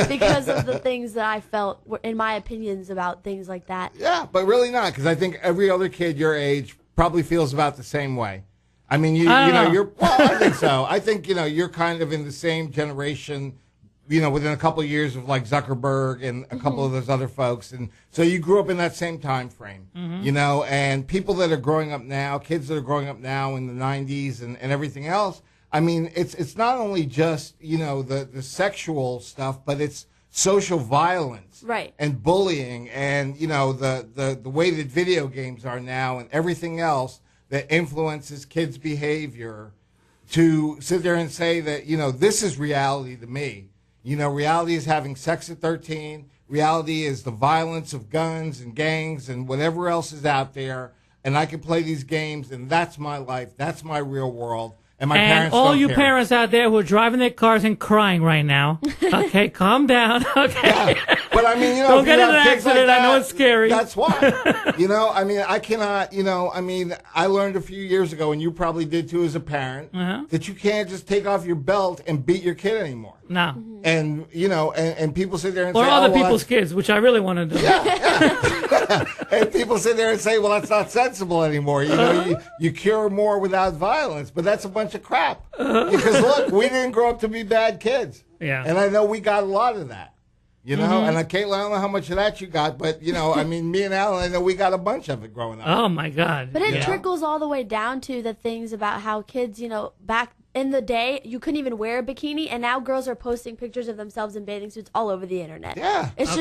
because of the things that I felt, in my opinions about things like that. Yeah, but really not, because I think every other kid your age probably feels about the same way. I mean, you're, well, I think so. I think, you're kind of in the same generation within a couple of years of like Zuckerberg and a couple of those other folks. And so you grew up in that same time frame, and people that are growing up now, kids that are growing up now in the 90s and everything else. I mean, it's not only just, the sexual stuff, but it's social violence and bullying and, the way that video games are now and everything else that influences kids' behavior to sit there and say that, this is reality to me. Reality is having sex at 13. Reality is the violence of guns and gangs and whatever else is out there. And I can play these games, and that's my life. That's my real world. And my parents all don't you care. parents out there who are driving their cars and crying right now, okay, calm down, okay? Yeah. But I mean, don't if get you in an have kids accident. like I know that, it's scary. That's why. I mean, I cannot, I learned a few years ago, and you probably did too as a parent, that you can't just take off your belt and beat your kid anymore. No. And, and people sit there and or say, other well, people's kids, which I really want to do. Yeah. And people sit there and say, well, that's not sensible anymore. You cure more without violence, but that's a bunch of crap. Because look, we didn't grow up to be bad kids. Yeah. And I know we got a lot of that. And Caitlin, I don't know how much of that you got, but, I mean, me and Alan, I know we got a bunch of it growing up. Oh, my God. But it trickles all the way down to the things about how kids, back in the day, you couldn't even wear a bikini, and now girls are posting pictures of themselves in bathing suits all over the internet. Yeah. It's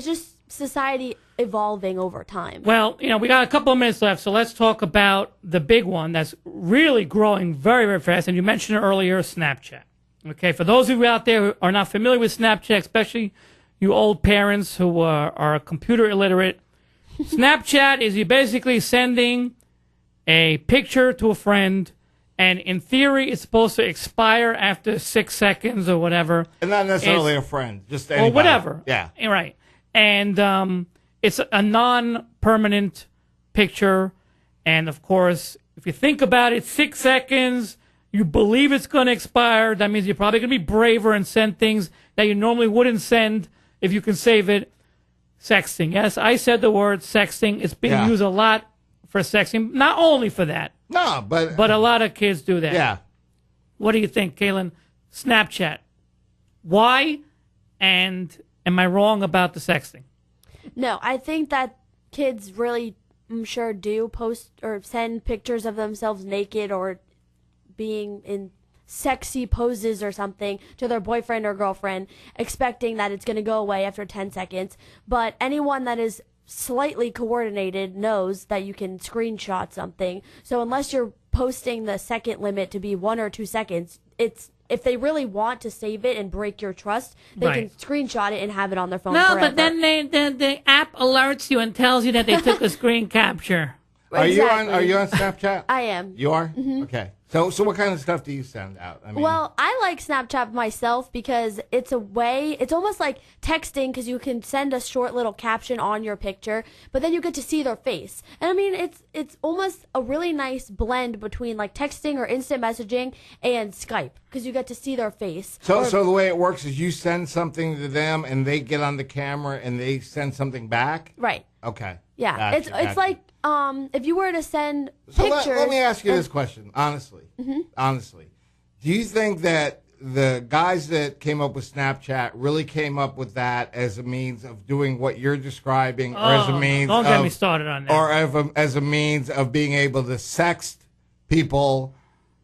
just society evolving over time. Well, we got a couple of minutes left, so let's talk about the big one that's really growing very, very fast, and you mentioned it earlier, Snapchat. Okay, for those of you out there who are not familiar with Snapchat, especially you old parents who are computer illiterate, Snapchat is you basically sending a picture to a friend, and in theory, it's supposed to expire after 6 seconds or whatever. And not necessarily a friend, just anybody. Or whatever. Yeah. Right. And it's a non-permanent picture. And, of course, if you think about it, 6 seconds, you believe it's going to expire. That means you're probably going to be braver and send things that you normally wouldn't send if you can save it. Sexting. Yes, I said the word sexting. It's being used a lot for sexting. Not only for that. No, but a lot of kids do that. Yeah. What do you think, Kaylin? Snapchat. Why? And am I wrong about the sexting? No, I think that kids really, I'm sure, do post or send pictures of themselves naked or being in sexy poses or something to their boyfriend or girlfriend, expecting that it's going to go away after 10 seconds. But anyone that is slightly coordinated knows that you can screenshot something. So unless you're posting the second limit to be 1 or 2 seconds, if they really want to save it and break your trust, they can screenshot it and have it on their phone forever. But then the app alerts you and tells you that they took a screen capture. Are you on Snapchat? I am. You are? Mm-hmm. Okay. So what kind of stuff do you send out? I mean, well, I like Snapchat myself because it's almost like texting because you can send a short little caption on your picture, but then you get to see their face. And I mean, it's almost a really nice blend between like texting or instant messaging and Skype because you get to see their face. So the way it works is you send something to them and they get on the camera and they send something back? Right. Okay. Yeah. Gotcha, It's like if you were to send so pictures. Let me ask you this question, honestly. Mm-hmm. Honestly. Do you think that the guys that came up with Snapchat really came up with that as a means of doing what you're describing, or as a means don't get me started on that. or as a means of being able to sext people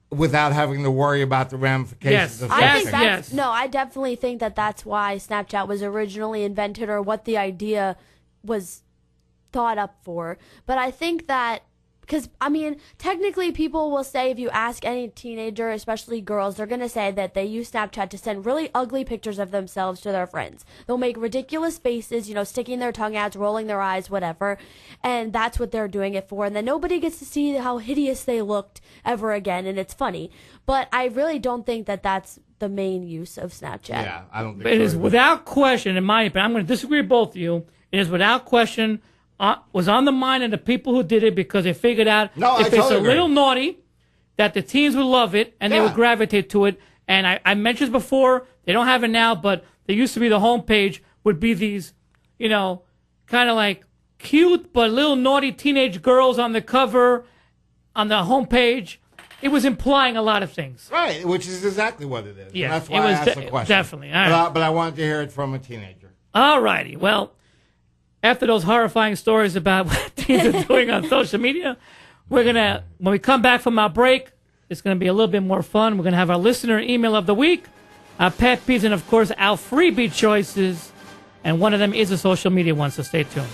without having to worry about the ramifications of sexting? No, I definitely think that that's why Snapchat was originally invented, or what the idea was thought up for. But I think that because, I mean, technically people will say, if you ask any teenager, especially girls, they're going to say that they use Snapchat to send really ugly pictures of themselves to their friends. They'll make ridiculous faces, sticking their tongue out, rolling their eyes, whatever. And that's what they're doing it for. And then nobody gets to see how hideous they looked ever again. And it's funny. But I really don't think that that's the main use of Snapchat. Yeah, I don't think It is without question, in my opinion, I'm going to disagree with both of you. It is without question was on the mind of the people who did it because they figured out if it's a little naughty, that the teens would love it and they would gravitate to it. And I mentioned before, they don't have it now, but there used to be the homepage would be these, kind of like cute but little naughty teenage girls on the cover on the homepage. it was implying a lot of things. Right, which is exactly what it is. Yeah, And that's it why I was asked the question. definitely. All right. But I wanted to hear it from a teenager. All righty. Well, after those horrifying stories about what teens are doing on social media, when we come back from our break, it's going to be a little bit more fun. We're going to have our listener email of the week, our pet peeves, and, of course, our freebie choices. And one of them is a social media one, so stay tuned.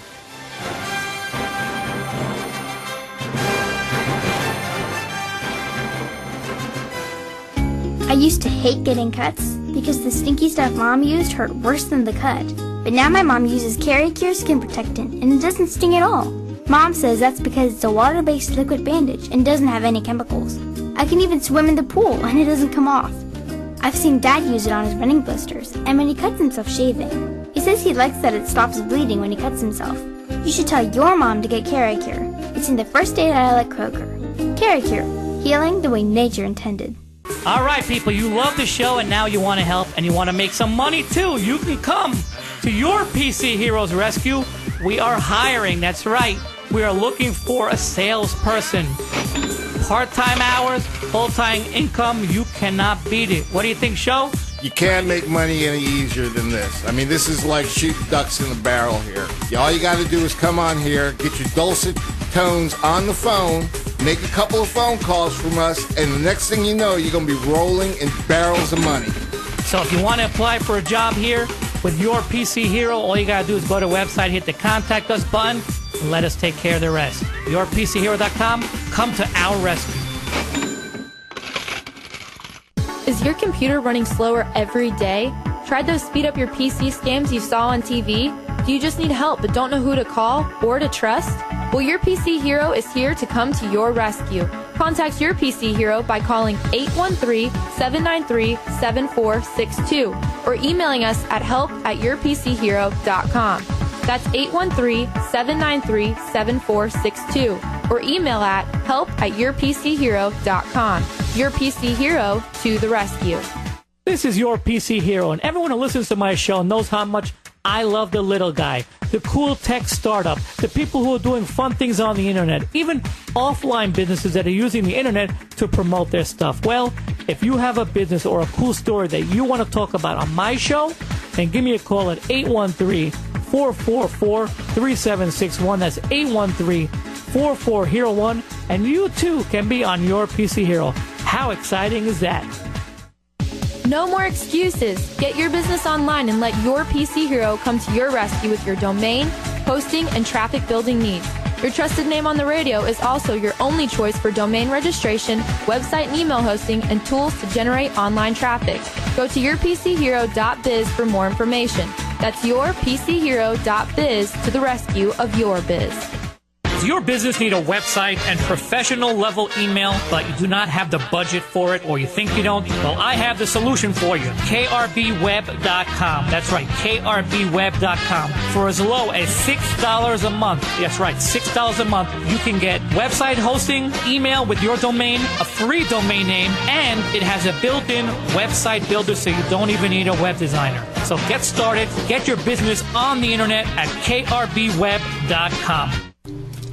I used to hate getting cuts because the stinky stuff Mom used hurt worse than the cut. But now my mom uses Caricure Skin Protectant and it doesn't sting at all. Mom says that's because it's a water-based liquid bandage and doesn't have any chemicals. I can even swim in the pool and it doesn't come off. I've seen Dad use it on his running blisters and when he cuts himself shaving. He says he likes that it stops bleeding when he cuts himself. You should tell your mom to get Caricure. It's in the first aid aisle at Kroger. Caricure, healing the way nature intended. All right, people, you love the show and now you want to help and you want to make some money too. You can come to your PC Heroes Rescue. We are hiring, that's right. We are looking for a salesperson. Part-time hours, full-time income, you cannot beat it. What do you think, Show? You can't make money any easier than this. I mean, this is like shooting ducks in the barrel here. All you got to do is come on here, get your dulcet tones on the phone, make a couple of phone calls from us, and the next thing you know, you're going to be rolling in barrels of money. So if you want to apply for a job here with your PC Hero, all you got to do is go to the website, hit the Contact Us button, and let us take care of the rest. YourPCHero.com, come to our rescue. Is your computer running slower every day? Tried those speed up your PC scams you saw on TV? Do you just need help but don't know who to call or to trust? Well, your PC Hero is here to come to your rescue. Contact your PC Hero by calling 813-793-7462 or emailing us at help@yourpchero.com. That's 813-793-7462 or email at help@yourpchero.com. Your PC Hero to the rescue. This is your PC Hero, and everyone who listens to my show knows how much I love the little guy, the cool tech startup, the people who are doing fun things on the internet, even offline businesses that are using the internet to promote their stuff. Well, if you have a business or a cool story that you want to talk about on my show, then give me a call at 813-444-3761. That's 813-44-HERO1, and you too can be on your PC Hero. How exciting is that? No more excuses. Get your business online and let your PC Hero come to your rescue with your domain, hosting, and traffic building needs. Your trusted name on the radio is also your only choice for domain registration, website and email hosting, and tools to generate online traffic. Go to yourpchero.biz for more information. That's yourpchero.biz to the rescue of your biz. Does your business need a website and professional level email, but you do not have the budget for it, or you think you don't? Well, I have the solution for you. KRBWeb.com. That's right, KRBWeb.com. For as low as $6 a month, that's right, $6 a month, you can get website hosting, email with your domain, a free domain name, and it has a built-in website builder, so you don't even need a web designer. So get started, get your business on the internet at KRBWeb.com.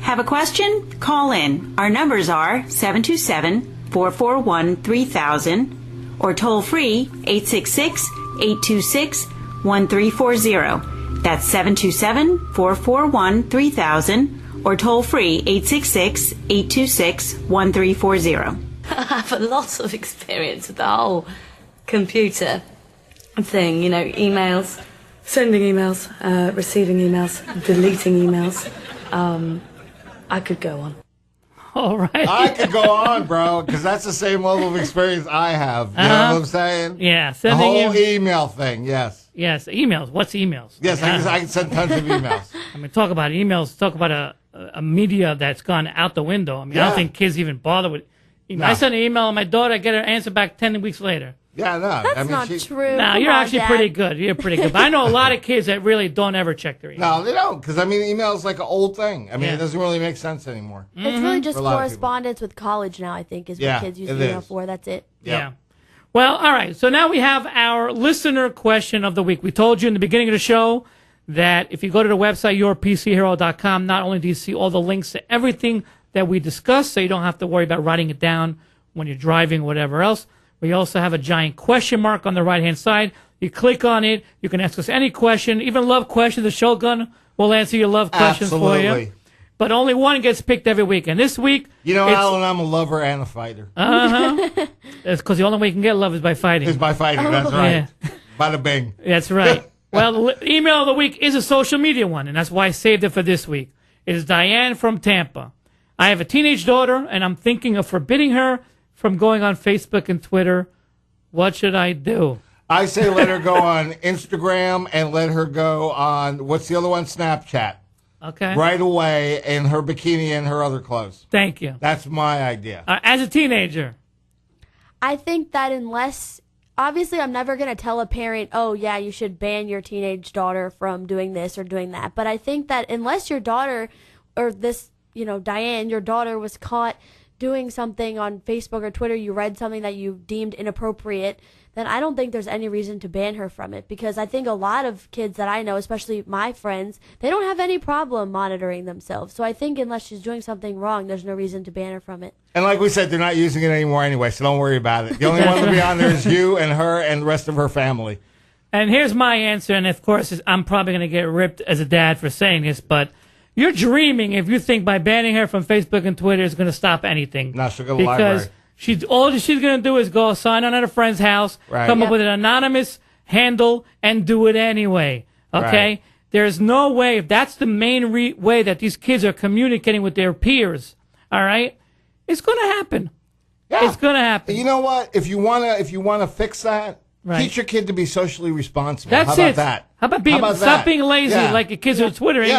Have a question? Call in. Our numbers are 727-441-3000 or toll free 866-826-1340. That's 727-441-3000 or toll free 866-826-1340. I have a lot of experience with the whole computer thing, you know, emails, sending emails, receiving emails, deleting emails. I could go on. All right. I could go on, bro, because that's the same level of experience I have. You know what I'm saying? Yeah. The whole email thing, yes. Yes, emails. What's emails? Yes, I can send tons of emails. I mean, talk about emails, talk about a media that's gone out the window. I mean, I don't think kids even bother with email. No. I send an email to my daughter, I get her answer back 10 weeks later. Yeah, no. That's not true. No, you're actually pretty good. You're pretty good. But I know a lot of kids that really don't ever check their email. No, they don't, because, I mean, email is like an old thing. I mean, it doesn't really make sense anymore. It's really just correspondence with college now, I think, is what kids use email for. That's it. Yeah. Well, all right. So now we have our listener question of the week. We told you in the beginning of the show that if you go to the website, yourpchero.com, not only do you see all the links to everything that we discussed, so you don't have to worry about writing it down when you're driving, whatever else. We also have a giant question mark on the right-hand side. You click on it. You can ask us any question, even love questions. The Shogun will answer your love questions for you. But only one gets picked every week. And this week... You know, Alan, I'm a lover and a fighter. Uh-huh. It's because the only way you can get love is by fighting. Is by fighting, that's right. Yeah. Bada bing. That's right. Well, the email of the week is a social media one, and that's why I saved it for this week. It is Diane from Tampa. I have a teenage daughter, and I'm thinking of forbidding her from going on Facebook and Twitter. What should I do? I say let her go on Instagram and let her go on, what's the other one? Snapchat. Okay. Right away in her bikini and her other clothes. Thank you. That's my idea. As a teenager. I think that unless, obviously I'm never going to tell a parent, oh yeah, you should ban your teenage daughter from doing this or doing that. But I think that unless your daughter, or this, Diane, your daughter was caught doing something on Facebook or Twitter, you read something that you deemed inappropriate, then I don't think there's any reason to ban her from it. Because I think a lot of kids that I know, especially my friends, they don't have any problem monitoring themselves. So I think unless she's doing something wrong, there's no reason to ban her from it. And like we said, they're not using it anymore anyway, so don't worry about it. The only one to be on there is you and her and the rest of her family. And here's my answer, and of course, I'm probably going to get ripped as a dad for saying this, but you're dreaming if you think by banning her from Facebook and Twitter is going to stop anything. No, she'll go to the library. All she's going to do is go sign on at a friend's house, come up with an anonymous handle, and do it anyway. Okay? Right. There's no way, if that's the main way that these kids are communicating with their peers, all right, it's going to happen. Yeah. It's going to happen. You know what? If you want to fix that, teach your kid to be socially responsible. That's How about it. that? How about stop being lazy like your kids are Twittering,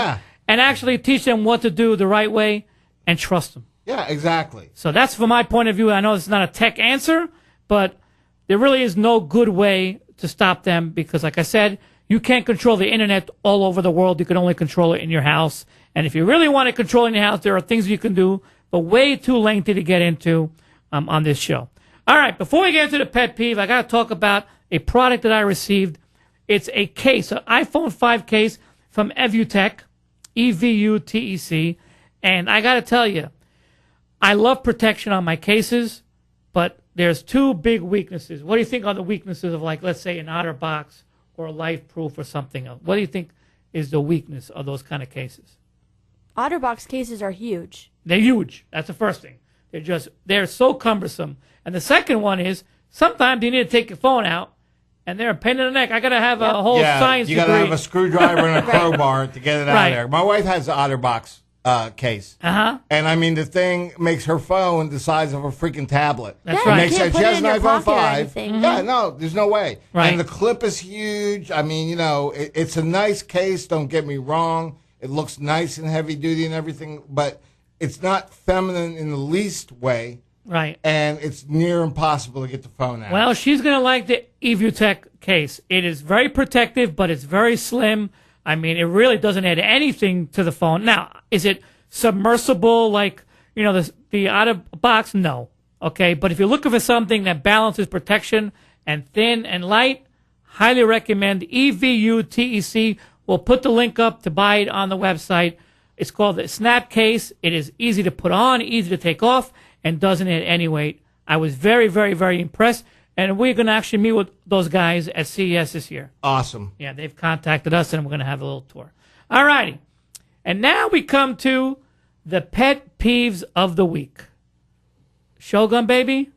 and actually teach them what to do the right way and trust them. Yeah, exactly. So that's from my point of view. I know it's not a tech answer, but there really is no good way to stop them because, like I said, you can't control the internet all over the world. You can only control it in your house. And if you really want to control it in your house, there are things you can do, but way too lengthy to get into on this show. All right, before we get into the pet peeve, I got to talk about a product that I received. It's a case, an iPhone 5 case from Evutech, EVUTEC. And I got to tell you, I love protection on my cases, but there's two big weaknesses. What do you think are the weaknesses of, like, let's say an OtterBox or a LifeProof or something else? What do you think is the weakness of those kind of cases? OtterBox cases are huge. They're huge. That's the first thing. They're so cumbersome. And the second one is sometimes you need to take your phone out, and they're a pain in the neck. I got to have a whole science degree. You got to have a screwdriver and a crowbar to get it out of there. My wife has the OtterBox case. Uh-huh. And I mean, the thing makes her phone the size of a freaking tablet. That's right. She has an iPhone 5. Yeah, no, there's no way. Right. And the clip is huge. I mean, it's a nice case. Don't get me wrong. It looks nice and heavy duty and everything, but it's not feminine in the least way. Right. And it's near impossible to get the phone out. Well, she's going to like the Evutech case. It is very protective, but it's very slim. I mean, it really doesn't add anything to the phone. Now, is it submersible like, the OtterBox? No. Okay, but if you're looking for something that balances protection and thin and light, highly recommend EVUTEC. We'll put the link up to buy it on the website. It's called the Snap Case. It is easy to put on, easy to take off, and doesn't add any weight. I was very, very, very impressed. And we're going to actually meet with those guys at CES this year. Awesome. Yeah, they've contacted us, and we're going to have a little tour. All righty. And now we come to the pet peeves of the week. Shogun, baby,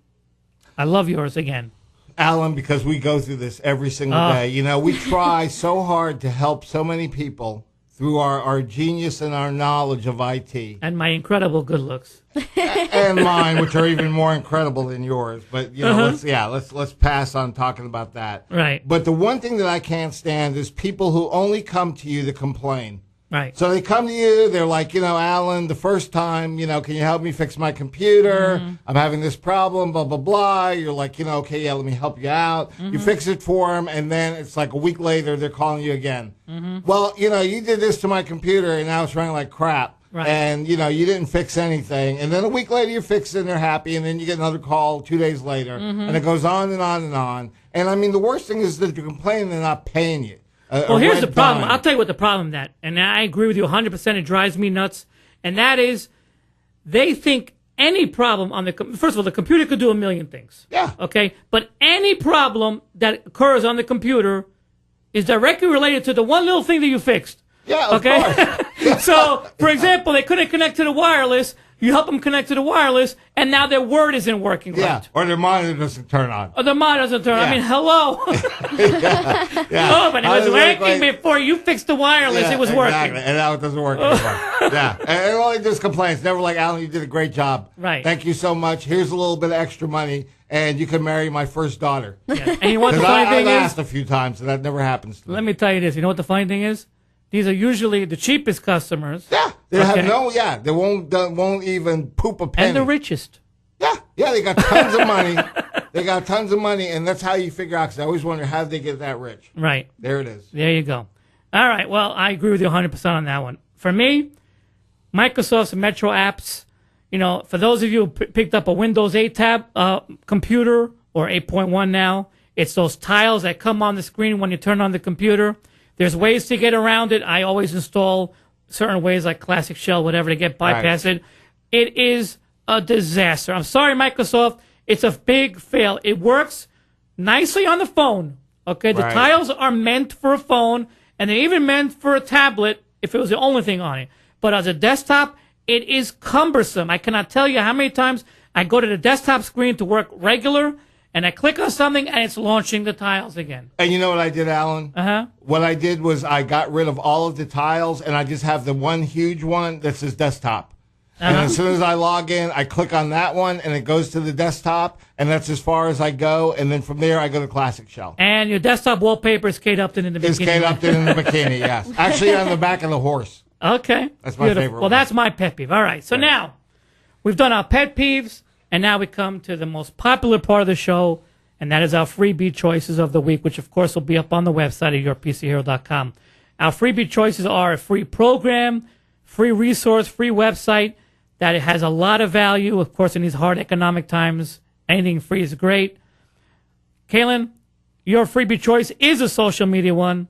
I love yours again. Alan, because we go through this every single day. We try so hard to help so many people through our genius and our knowledge of IT. And my incredible good looks. And mine, which are even more incredible than yours. But, let's pass on talking about that. Right. But the one thing that I can't stand is people who only come to you to complain. Right. So they come to you, they're like, Alan, the first time, can you help me fix my computer? Mm-hmm. I'm having this problem, blah, blah, blah. You're like, okay, yeah, let me help you out. Mm-hmm. You fix it for them, and then it's like a week later, they're calling you again. Mm-hmm. Well, you did this to my computer, and now it's running like crap. Right. And, you didn't fix anything. And then a week later, you fix it, and they're happy, and then you get another call 2 days later. Mm-hmm. And it goes on and on and on. And, I mean, the worst thing is that you complain they're not paying you. Well, here's the problem. I'll tell you what the problem and I agree with you 100%. It drives me nuts, and that is they think any problem on the first of all, the computer could do a million things. Yeah. Okay, but any problem that occurs on the computer is directly related to the one little thing that you fixed. Yeah. Of Okay. course. So, for example, they couldn't connect to the wireless. You help them connect to the wireless, and now their Word isn't working Yeah. right. Or their monitor doesn't turn on. Or the monitor doesn't turn. I Yeah. mean, hello. Yeah. Oh, but it I was like- working before you fixed the wireless. Yeah, It was exactly. working. And now it doesn't work anymore. Yeah. And it only just complains. Never like, Alan, you did a great job. Right. Thank you so much. Here's a little bit of extra money, and you can marry my first daughter. Yeah. And you know what the 'Cause funny I've thing is? asked a few times, and that never happens to me. Let me tell you this. You know what the funny thing is? These are usually the cheapest customers. Yeah. They Okay. have no, yeah. They won't even poop a penny. And the richest. Yeah. Yeah, they got tons of money. They got tons of money, and that's how you figure out, because I always wonder, how did they get that rich? Right. There it is. There you go. All right. Well, I agree with you 100% on that one. For me, Microsoft's Metro apps, you know, for those of you who picked up a Windows 8 tab computer or 8.1 now, it's those tiles that come on the screen when you turn on the computer. There's ways to get around it. I always install certain ways like Classic Shell, whatever, to get bypass it. It is a disaster. I'm sorry, Microsoft. It's a big fail. It works nicely on the phone. Okay, the Right. tiles are meant for a phone, and they're even meant for a tablet if it was the only thing on it. But as a desktop, it is cumbersome. I cannot tell you how many times I go to the desktop screen to work regular, and I click on something, and it's launching the tiles again. And you know what I did, Alan? Uh-huh. What I did was I got rid of all of the tiles, and I just have the one huge one that says desktop. And as soon as I log in, I click on that one, and it goes to the desktop, and that's as far as I go. And then from there, I go to Classic Shell. And your desktop wallpaper is Kate Upton in the bikini. It's Kate Upton in the bikini, yes. Actually, on the back of the horse. Okay. That's my favorite Well, one. that's my pet peeve. All right. So now we've done our pet peeves, and now we come to the most popular part of the show, and that is our freebie choices of the week, which, of course, will be up on the website at yourpchero.com. Our freebie choices are a free program, free resource, free website that it has a lot of value. Of course, in these hard economic times, anything free is great. Kaylin, your freebie choice is a social media one.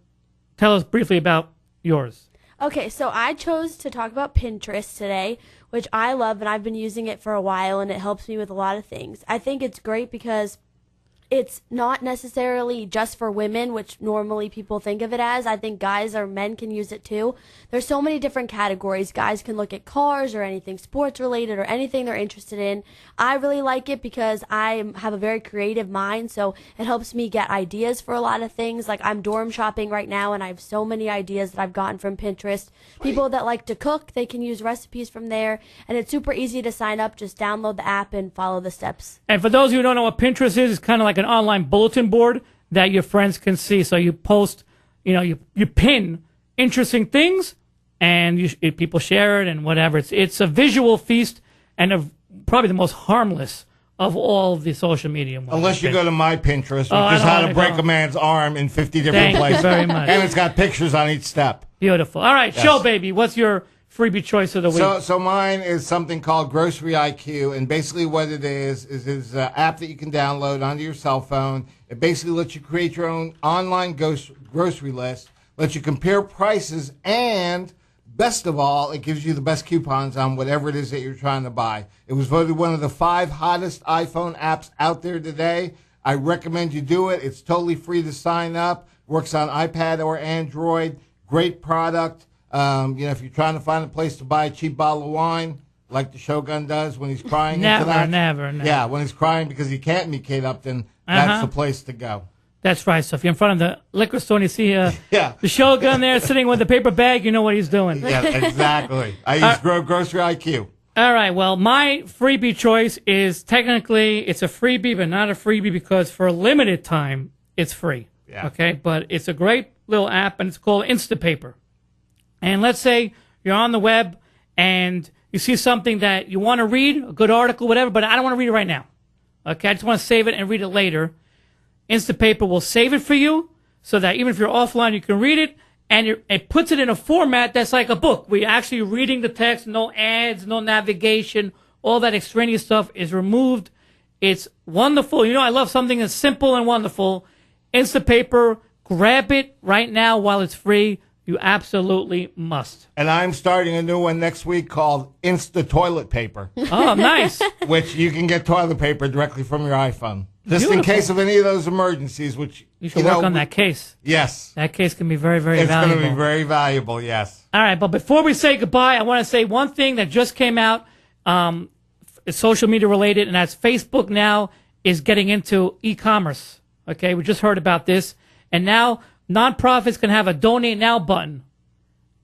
Tell us briefly about yours. Okay, so I chose to talk about Pinterest today, which I love, and I've been using it for a while, and it helps me with a lot of things. I think it's great because it's not necessarily just for women, which normally people think of it as. I think guys or men can use it too. There's so many different categories. Guys can look at cars or anything sports related or anything they're interested in. I really like it because I have a very creative mind, so it helps me get ideas for a lot of things. Like I'm dorm shopping right now, and I have so many ideas that I've gotten from Pinterest. People that like to cook, they can use recipes from there, and it's super easy to sign up. Just download the app and follow the steps. And for those of you who don't know what Pinterest is, it's kind of like an online bulletin board that your friends can see. So you post, you pin interesting things, and people share it and whatever. It's a visual feast, and probably the most harmless of all the social media ones. Unless you go to my Pinterest, which I is don't how wanna to break go. a man's arm in 50 different Thank you places. very much. And it's got pictures on each step. Beautiful. All right, Yes. Show Baby, what's your freebie choice of the week? So mine is something called Grocery IQ, and basically what it is it's an app that you can download onto your cell phone. It basically lets you create your own online grocery list, lets you compare prices, and best of all, it gives you the best coupons on whatever it is that you're trying to buy. It was voted one of the 5 hottest iPhone apps out there today. I recommend you do it. It's totally free to sign up. Works on iPad or Android. Great product. If you're trying to find a place to buy a cheap bottle of wine, like the Shogun does when he's crying into that. Never. Yeah, when he's crying because he can't meet Kate Upton, that's the place to go. That's right. So if you're in front of the liquor store and you see Yeah. the Shogun there sitting with the paper bag, you know what he's doing. Yeah, exactly. I use Grocery IQ. All right. Well, my freebie choice is technically it's a freebie, but not a freebie because for a limited time it's free. Yeah. Okay. But it's a great little app, and it's called Instapaper. And let's say you're on the web and you see something that you want to read, a good article, whatever, but I don't want to read it right now. Okay. I just want to save it and read it later. Instapaper will save it for you so that even if you're offline, you can read it. And it puts it in a format that's like a book. We're actually reading the text, no ads, no navigation. All that extraneous stuff is removed. It's wonderful. I love something that's simple and wonderful. Instapaper, grab it right now while it's free. You absolutely must. And I'm starting a new one next week called Insta Toilet Paper. Oh, nice. Which you can get toilet paper directly from your iPhone. Just Beautiful. in case of any of those emergencies, which... You should work on that case. Yes. That case can be very, very It's valuable. going to be very valuable, yes. All right, but before we say goodbye, I want to say one thing that just came out. It's social media related, and that's Facebook now is getting into e-commerce. Okay, we just heard about this. And now nonprofits can have a donate now button,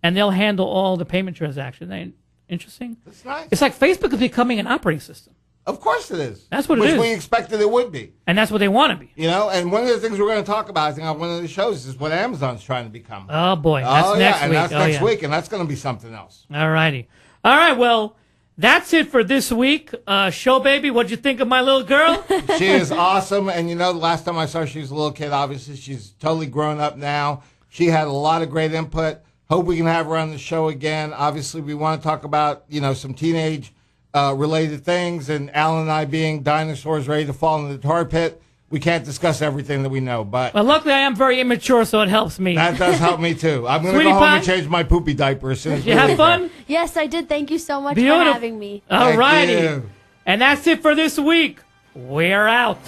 and they'll handle all the payment transactions. Ain't interesting? That's nice. It's like Facebook is becoming an operating system. Of course it is. That's what it Which is. we expected it would be. And that's what they want to be. You know, and one of the things we're going to talk about, I think, on one of the shows is what Amazon's trying to become. Oh, boy. That's next week. That's next yeah. week, and that's going to be something else. All righty. All right, well, that's it for this week. Show Baby, what'd you think of my little girl? She is awesome, and you know, the last time I saw her, she was a little kid. Obviously, she's totally grown up now. She had a lot of great input. Hope we can have her on the show again. Obviously, we want to talk about, you know, some teenage related things, and Alan and I being dinosaurs ready to fall into the tar pit. We can't discuss everything that we know, but Well, luckily I am very immature, so it helps me. that does help me too. I'm going to Sweetie go home pie? and change my poopy diaper as soon as Did we you have leave fun? here. Yes, I did. Thank you so much Beautiful. for having me. All Thank righty. you. And that's it for this week. We're out.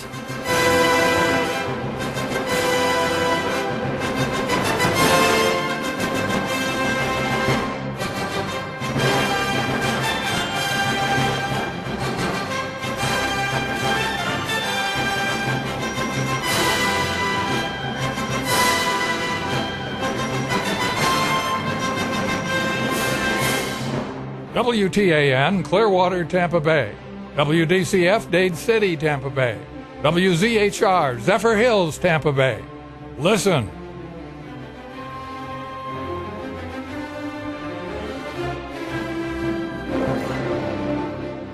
WTAN, Clearwater, Tampa Bay. WDCF, Dade City, Tampa Bay. WZHR, Zephyr Hills, Tampa Bay. Listen,